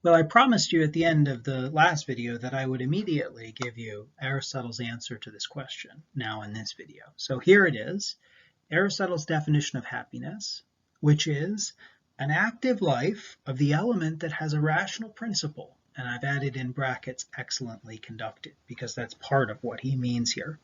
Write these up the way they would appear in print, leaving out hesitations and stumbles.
Well, I promised you at the end of the last video that I would immediately give you Aristotle's answer to this question now in this video. So here it is, Aristotle's definition of happiness, which is an active life of the element that has a rational principle. And I've added in brackets excellently conducted because that's part of what he means here.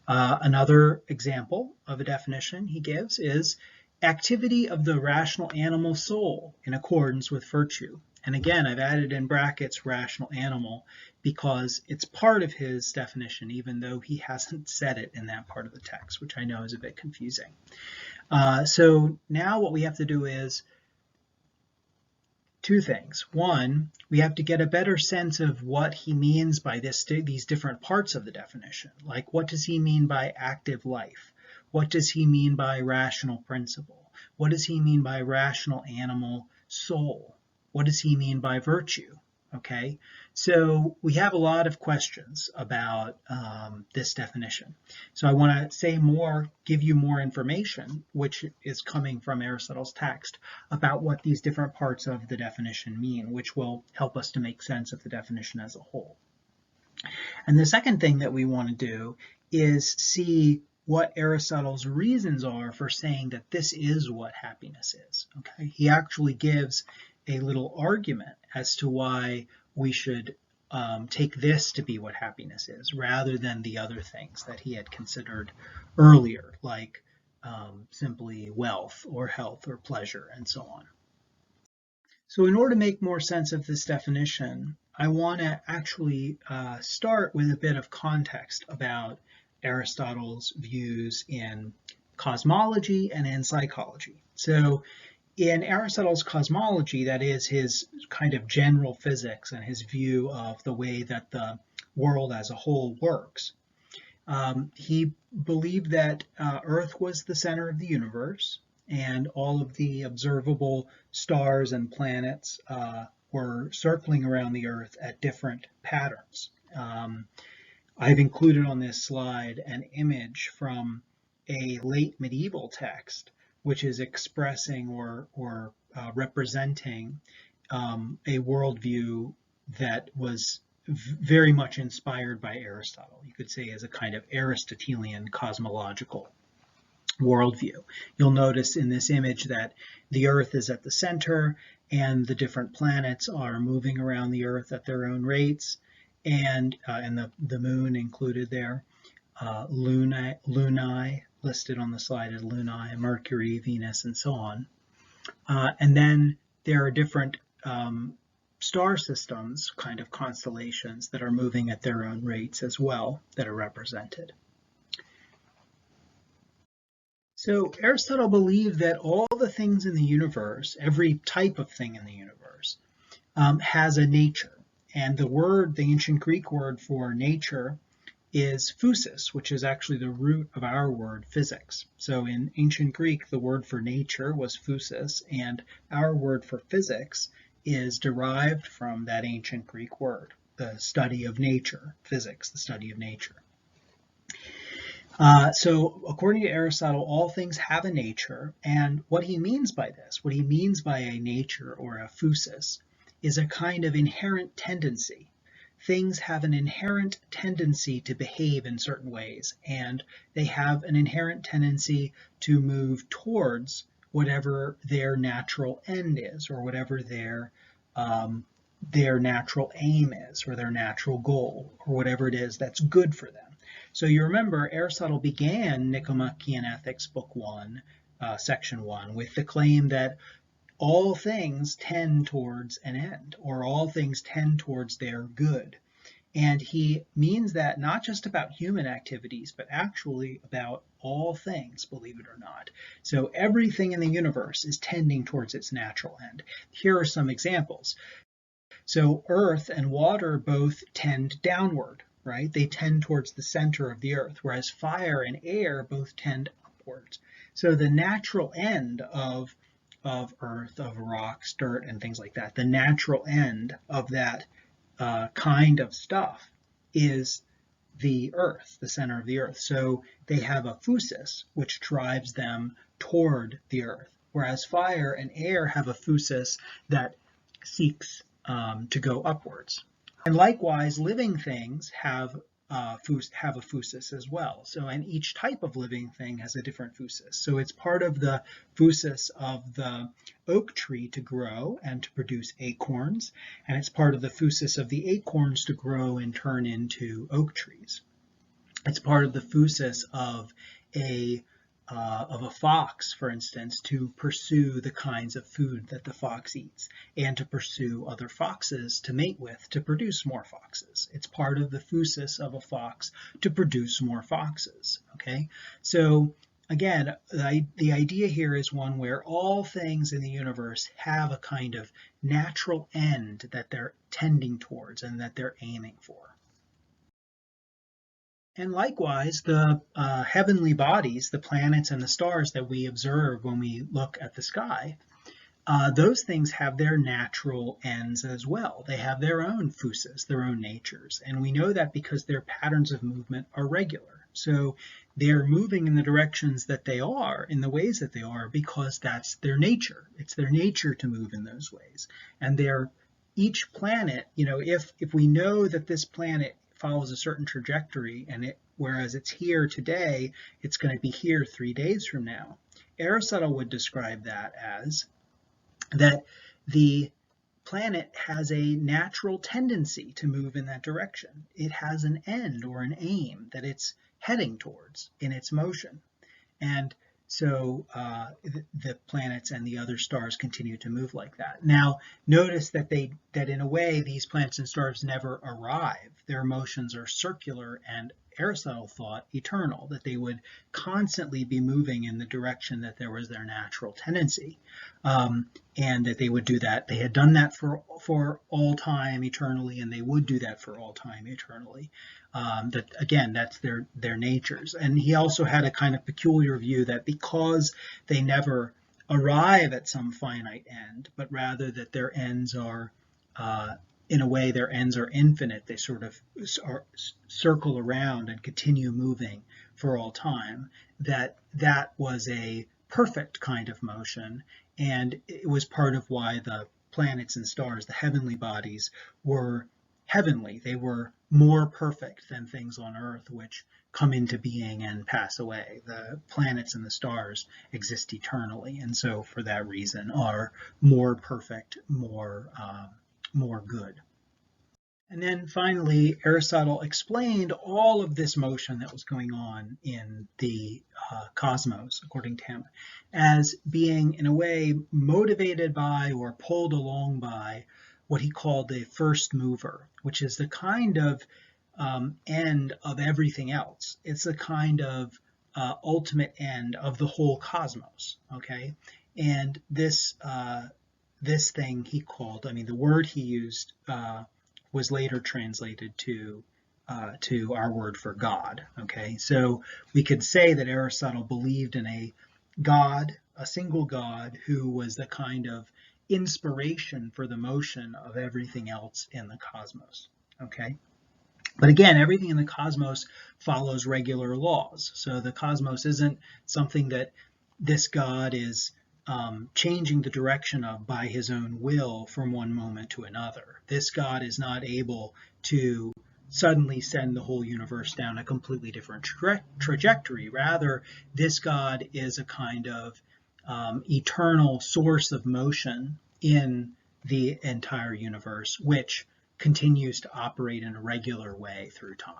Another example of a definition he gives is activity of the rational animal soul in accordance with virtue. And again, I've added in brackets rational animal because it's part of his definition, even though he hasn't said it in that part of the text, which I know is a bit confusing. So now what we have to do is two things. One, we have to get a better sense of what he means by these different parts of the definition. Like, what does he mean by active life? What does he mean by rational principle? What does he mean by rational animal soul? What does he mean by virtue? Okay, so we have a lot of questions about this definition. So I want to say more, give you more information, which is coming from Aristotle's text, about what these different parts of the definition mean, which will help us to make sense of the definition as a whole. And the second thing that we want to do is see what Aristotle's reasons are for saying that this is what happiness is. Okay, he actually gives a little argument as to why we should take this to be what happiness is, rather than the other things that he had considered earlier, like simply wealth or health or pleasure and so on. So in order to make more sense of this definition, I want to actually start with a bit of context about Aristotle's views in cosmology and in psychology. So in Aristotle's cosmology, that is his kind of general physics and his view of the way that the world as a whole works, he believed that Earth was the center of the universe, and all of the observable stars and planets were circling around the Earth at different patterns. I've included on this slide an image from a late medieval text, which is expressing or representing a worldview that was very much inspired by Aristotle. You could say as a kind of Aristotelian cosmological worldview. You'll notice in this image that the Earth is at the center and the different planets are moving around the Earth at their own rates, and the moon included there, lunae, listed on the slide as lunae, Mercury, Venus, and so on. And then there are different star systems, kind of constellations, that are moving at their own rates as well, that are represented. So Aristotle believed that all the things in the universe, every type of thing in the universe, has a nature. And the ancient Greek word for nature is physis, which is actually the root of our word physics. So in ancient Greek, the word for nature was physis, and our word for physics is derived from that ancient Greek word, the study of nature, physics, the study of nature. So according to Aristotle, all things have a nature, and what he means by this, what he means by a nature or a physis, is a kind of inherent tendency. Things have an inherent tendency to behave in certain ways, and they have an inherent tendency to move towards whatever their natural end is, or whatever their natural aim is, or their natural goal, or whatever it is that's good for them. So you remember Aristotle began Nicomachean Ethics, Book 1, Section 1, with the claim that all things tend towards an end, or all things tend towards their good. And he means that not just about human activities, but actually about all things, believe it or not. So everything in the universe is tending towards its natural end. Here are some examples. So earth and water both tend downward, right? They tend towards the center of the earth, whereas fire and air both tend upwards. So the natural end of earth, of rocks, dirt, and things like that, the natural end of that kind of stuff is the earth, the center of the earth. So they have a physis, which drives them toward the earth, whereas fire and air have a physis that seeks to go upwards. And likewise, living things have a phusis as well. So, and each type of living thing has a different phusis. So it's part of the phusis of the oak tree to grow and to produce acorns, and it's part of the phusis of the acorns to grow and turn into oak trees. It's part of the phusis of a fox, for instance, to pursue the kinds of food that the fox eats and to pursue other foxes to mate with to produce more foxes. It's part of the phusis of a fox to produce more foxes. Okay, so again, the idea here is one where all things in the universe have a kind of natural end that they're tending towards and that they're aiming for. And likewise, the heavenly bodies, the planets and the stars that we observe when we look at the sky, those things have their natural ends as well. They have their own phusis, their own natures. And we know that because their patterns of movement are regular. So they're moving in the directions that they are, in the ways that they are, because that's their nature. It's their nature to move in those ways. And each planet, if we know that this planet follows a certain trajectory, and whereas it's here today, it's going to be here 3 days from now. Aristotle would describe that as that the planet has a natural tendency to move in that direction. It has an end or an aim that it's heading towards in its motion. And so the planets and the other stars continue to move like that. Now, notice that in a way, these planets and stars never arrive. Their motions are circular, and Aristotle thought eternal, that they would constantly be moving in the direction that there was their natural tendency, and that they would do that. They had done that for all time eternally, and they would do that for all time eternally. That again, that's their natures. And he also had a kind of peculiar view that because they never arrive at some finite end, but rather that their ends are in a way, their ends are infinite. They sort of circle around and continue moving for all time. That was a perfect kind of motion, and it was part of why the planets and stars, the heavenly bodies, were heavenly. They were more perfect than things on Earth, which come into being and pass away. The planets and the stars exist eternally, and so for that reason are more perfect, more good. And then finally, Aristotle explained all of this motion that was going on in the cosmos, according to him, as being in a way motivated by or pulled along by what he called the first mover, which is the kind of end of everything else. It's the kind of ultimate end of the whole cosmos. Okay, and this thing he called, the word he used was later translated to our word for God. Okay, so we could say that Aristotle believed in a God, a single God, who was the kind of inspiration for the motion of everything else in the cosmos. Okay, but again, everything in the cosmos follows regular laws. So the cosmos isn't something that this God is changing the direction of by his own will from one moment to another. This God is not able to suddenly send the whole universe down a completely different trajectory. Rather, this God is a kind of eternal source of motion in the entire universe, which continues to operate in a regular way through time.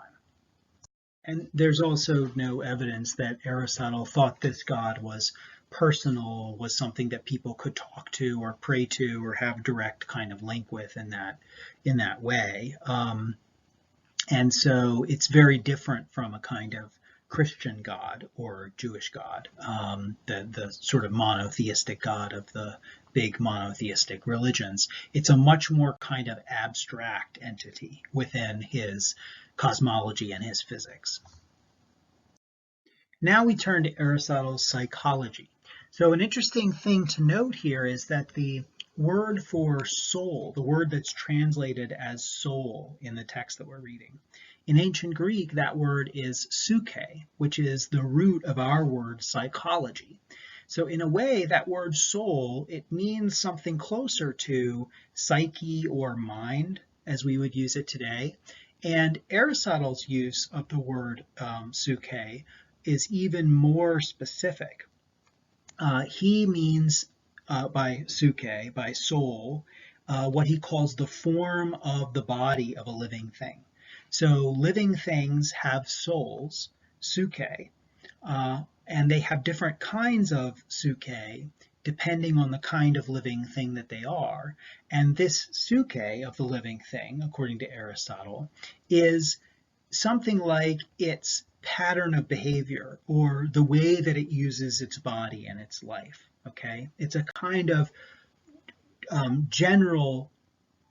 And there's also no evidence that Aristotle thought this God was personal, was something that people could talk to or pray to or have direct kind of link with in that way. And so it's very different from a kind of Christian God or Jewish God, the sort of monotheistic God of the big monotheistic religions. It's a much more kind of abstract entity within his cosmology and his physics. Now we turn to Aristotle's psychology. So an interesting thing to note here is that the word for soul, the word that's translated as soul in the text that we're reading, in ancient Greek, that word is psyche, which is the root of our word psychology. So in a way, that word soul, it means something closer to psyche or mind, as we would use it today. And Aristotle's use of the word psyche is even more specific. He means by psyche, by soul, what he calls the form of the body of a living thing. So living things have souls, psyche, and they have different kinds of psyche depending on the kind of living thing that they are. And this psyche of the living thing, according to Aristotle, is something like its pattern of behavior or the way that it uses its body and its life. Okay, it's a kind of general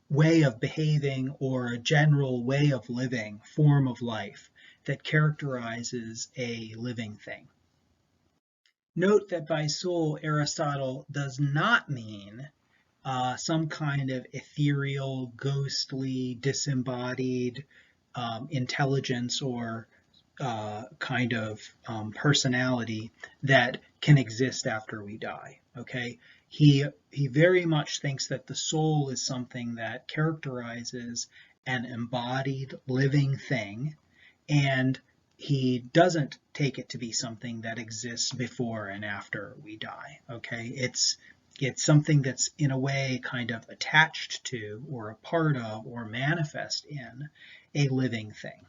way of behaving or a general way of living, form of life that characterizes a living thing. Note that by soul, Aristotle does not mean some kind of ethereal, ghostly, disembodied intelligence or kind of personality that can exist after we die. Okay, he very much thinks that the soul is something that characterizes an embodied living thing, and he doesn't take it to be something that exists before and after we die. Okay, it's something that's in a way kind of attached to or a part of or manifest in a living thing.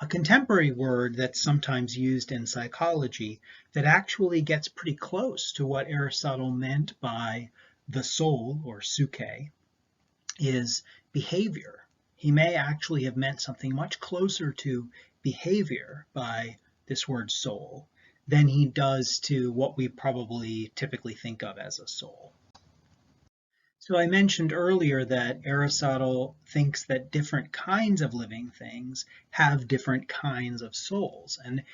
A contemporary word that's sometimes used in psychology that actually gets pretty close to what Aristotle meant by the soul or psyche is behavior. He may actually have meant something much closer to behavior by this word soul than he does to what we probably typically think of as a soul. So I mentioned earlier that Aristotle thinks that different kinds of living things have different kinds of souls. And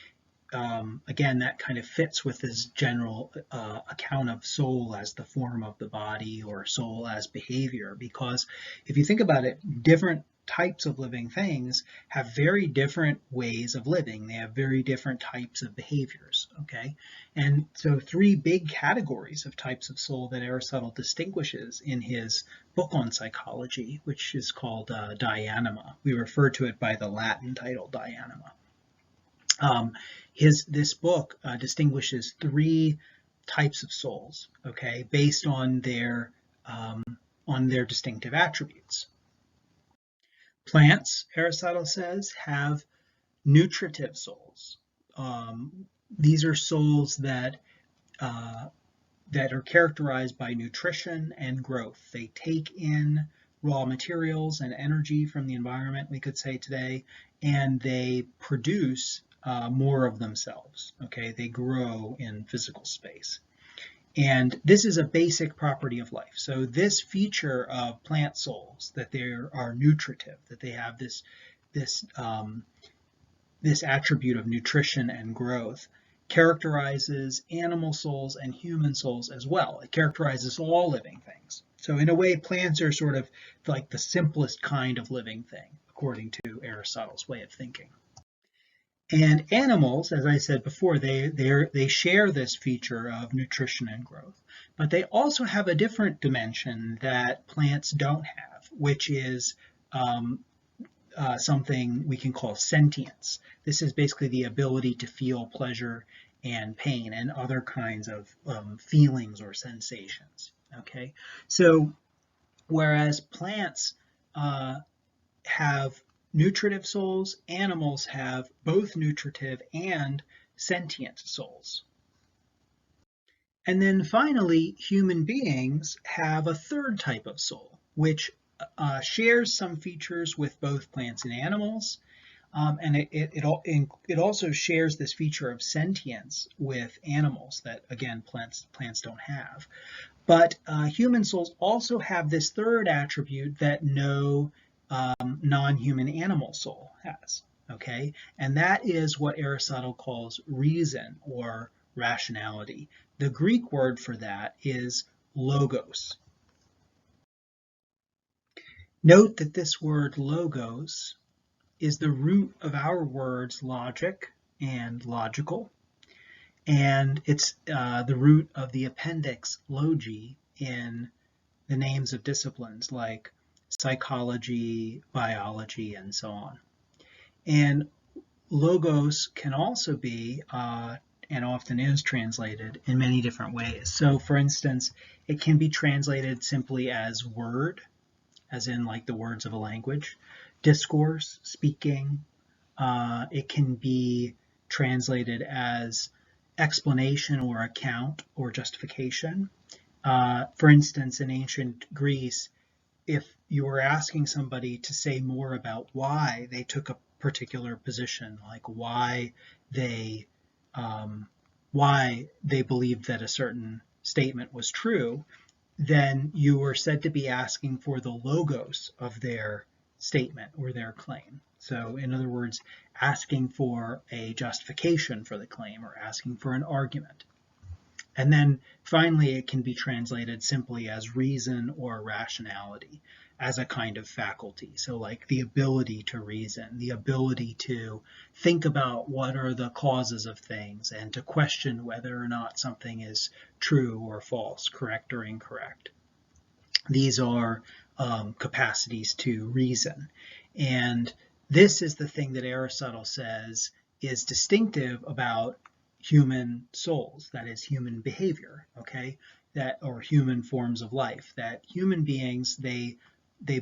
again, that kind of fits with his general account of soul as the form of the body or soul as behavior. Because if you think about it, different types of living things have very different ways of living. They have very different types of behaviors, okay? And so three big categories of types of soul that Aristotle distinguishes in his book on psychology, which is called Dianima. We refer to it by the Latin title, Dianima. This book distinguishes three types of souls, okay, based on their distinctive attributes. Plants, Aristotle says, have nutritive souls. These are souls that are characterized by nutrition and growth. They take in raw materials and energy from the environment, we could say today, and they produce more of themselves. Okay, they grow in physical space. And this is a basic property of life. So this feature of plant souls, that they are nutritive, that they have this attribute of nutrition and growth, characterizes animal souls and human souls as well. It characterizes all living things. So in a way, plants are sort of like the simplest kind of living thing, according to Aristotle's way of thinking. And animals, as I said before, they share this feature of nutrition and growth, but they also have a different dimension that plants don't have, which is something we can call sentience. This is basically the ability to feel pleasure and pain and other kinds of feelings or sensations. Okay, so whereas plants have nutritive souls, animals have both nutritive and sentient souls. And then finally, human beings have a third type of soul, which shares some features with both plants and animals, and it also shares this feature of sentience with animals that, again, plants don't have. But human souls also have this third attribute that no non-human animal soul has, okay? And that is what Aristotle calls reason or rationality. The Greek word for that is logos. Note that this word logos is the root of our words logic and logical. And it's the root of the appendix logi in the names of disciplines like psychology, biology, and so on. And logos can also be, and often is translated in many different ways. So for instance, it can be translated simply as word, as in like the words of a language, discourse, speaking. It can be translated as explanation or account or justification. For instance, in ancient Greece, if you were asking somebody to say more about why they took a particular position, like they why they believed that a certain statement was true, then you were said to be asking for the logos of their statement or their claim. So in other words, asking for a justification for the claim or asking for an argument. And then finally, it can be translated simply as reason or rationality, as a kind of faculty. So like the ability to reason, the ability to think about what are the causes of things and to question whether or not something is true or false, correct or incorrect. These are capacities to reason. And this is the thing that Aristotle says is distinctive about human souls, that is human behavior, okay, that or human forms of life, that human beings, they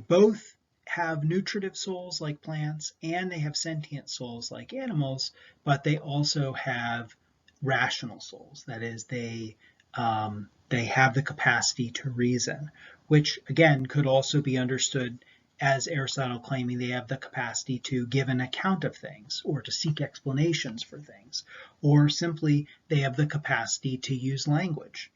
both have nutritive souls like plants and they have sentient souls like animals, but they also have rational souls, that is they have the capacity to reason, which again could also be understood as Aristotle claiming they have the capacity to give an account of things or to seek explanations for things, or simply they have the capacity to use language.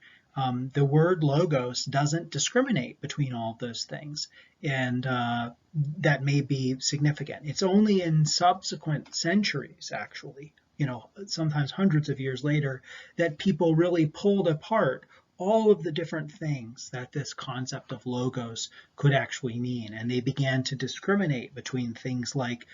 The word logos doesn't discriminate between all of those things, and that may be significant. It's only in subsequent centuries, actually, sometimes hundreds of years later, that people really pulled apart all of the different things that this concept of logos could actually mean. And they began to discriminate between things like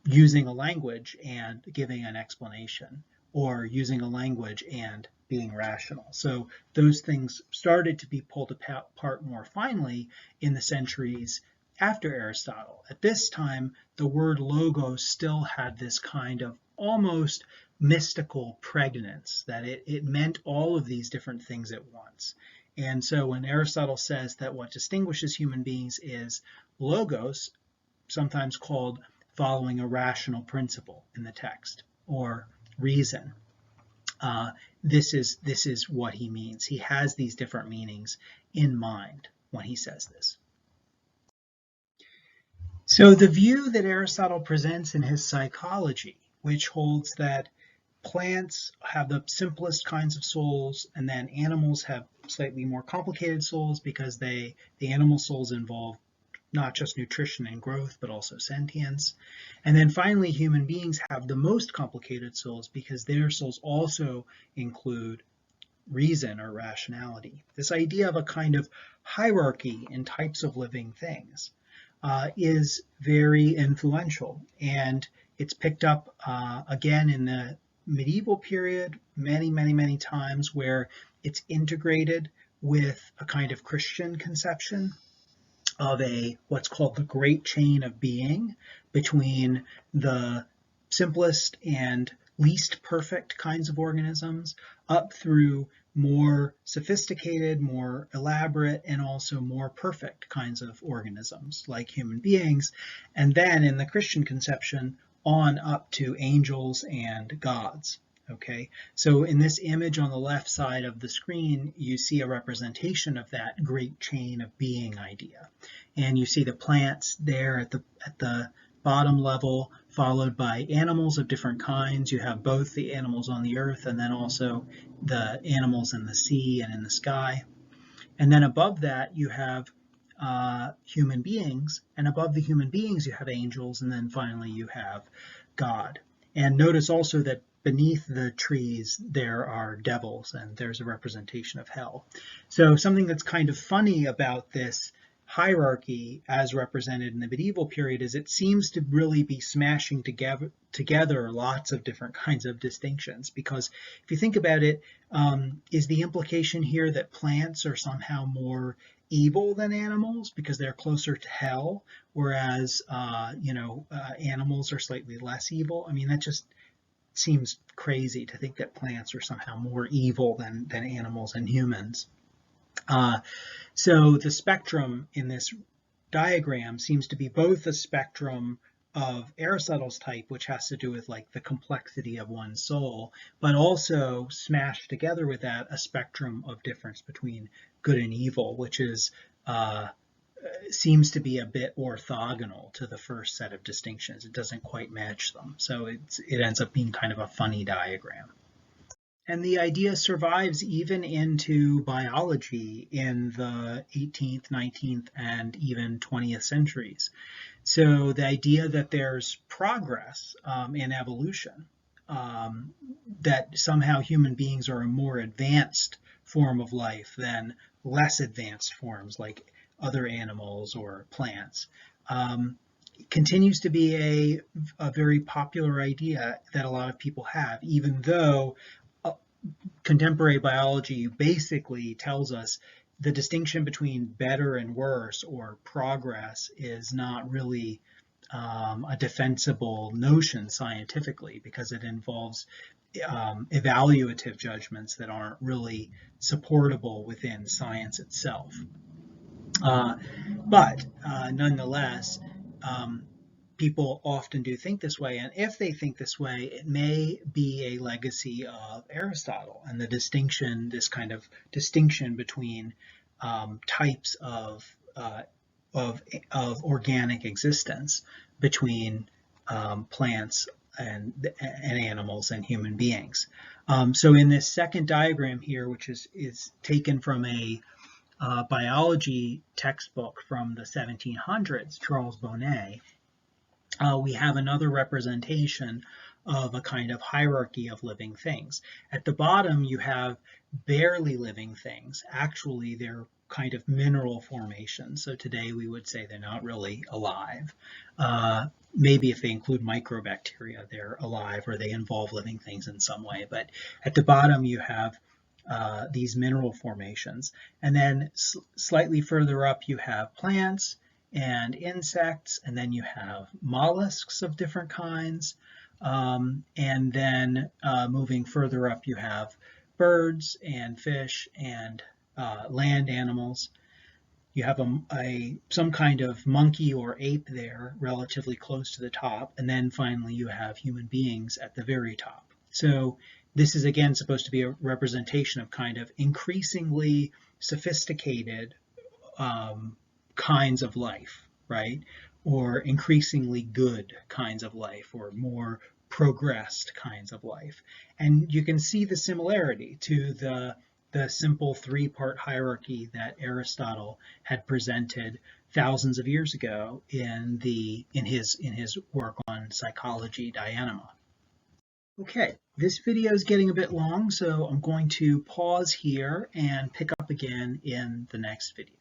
using a language and giving an explanation, or using a language and being rational. So those things started to be pulled apart more finely in the centuries after Aristotle. At this time, the word logos still had this kind of almost mystical pregnance, that it meant all of these different things at once. And so when Aristotle says that what distinguishes human beings is logos, sometimes called following a rational principle in the text, or reason, this is what he means. He has these different meanings in mind when he says this. So the view that Aristotle presents in his Psychology, which holds that plants have the simplest kinds of souls, and then animals have slightly more complicated souls because the animal souls involve not just nutrition and growth, but also sentience. And then finally, human beings have the most complicated souls because their souls also include reason or rationality. This idea of a kind of hierarchy in types of living things is very influential, and it's picked up again in the medieval period many times, where it's integrated with a kind of Christian conception of what's called the great chain of being between the simplest and least perfect kinds of organisms up through more sophisticated, more elaborate, and also more perfect kinds of organisms like human beings. And then in the Christian conception, on up to angels and gods. Okay, so in this image on the left side of the screen, you see a representation of that great chain of being idea. And you see the plants there at the bottom level, followed by animals of different kinds. You have both the animals on the earth and then also the animals in the sea and in the sky. And then above that, you have human beings, and above the human beings you have angels, and then finally you have God. And notice also that beneath the trees there are devils, and there's a representation of hell. So something that's kind of funny about this hierarchy as represented in the medieval period is it seems to really be smashing together lots of different kinds of distinctions. Because if you think about it, is the implication here that plants are somehow more evil than animals because they're closer to hell, whereas animals are slightly less evil? I mean, that just seems crazy to think that plants are somehow more evil than animals and humans. So the spectrum in this diagram seems to be both a spectrum of Aristotle's type, which has to do with like the complexity of one's soul, but also smashed together with that a spectrum of difference between good and evil, which is seems to be a bit orthogonal to the first set of distinctions. It doesn't quite match them, so it ends up being kind of a funny diagram. And the idea survives even into biology in the 18th, 19th, and even 20th centuries. So the idea that there's progress in evolution, that somehow human beings are a more advanced form of life than less advanced forms like other animals or plants, continues to be a very popular idea that a lot of people have, even though contemporary biology basically tells us the distinction between better and worse or progress is not really a defensible notion scientifically, because it involves evaluative judgments that aren't really supportable within science itself. But nonetheless, people often do think this way, and if they think this way, it may be a legacy of Aristotle and the distinction, this kind of distinction between types of organic existence between plants and animals and human beings. So in this second diagram here, which is taken from a biology textbook from the 1700s, Charles Bonnet, we have another representation of a kind of hierarchy of living things. At the bottom, you have barely living things. Actually, they're kind of mineral formations. So today we would say they're not really alive. Maybe if they include microbacteria, they're alive or they involve living things in some way. But at the bottom, you have these mineral formations. And then slightly further up, you have plants and insects, and then you have mollusks of different kinds. And then moving further up, you have birds and fish and land animals. You have some kind of monkey or ape there relatively close to the top, and then finally you have human beings at the very top. So this is again supposed to be a representation of kind of increasingly sophisticated kinds of life, right? Or increasingly good kinds of life, or more progressed kinds of life. And you can see the similarity to the simple three-part hierarchy that Aristotle had presented thousands of years ago in his work on psychology dynama. Okay, this video is getting a bit long, so I'm going to pause here and pick up again in the next video.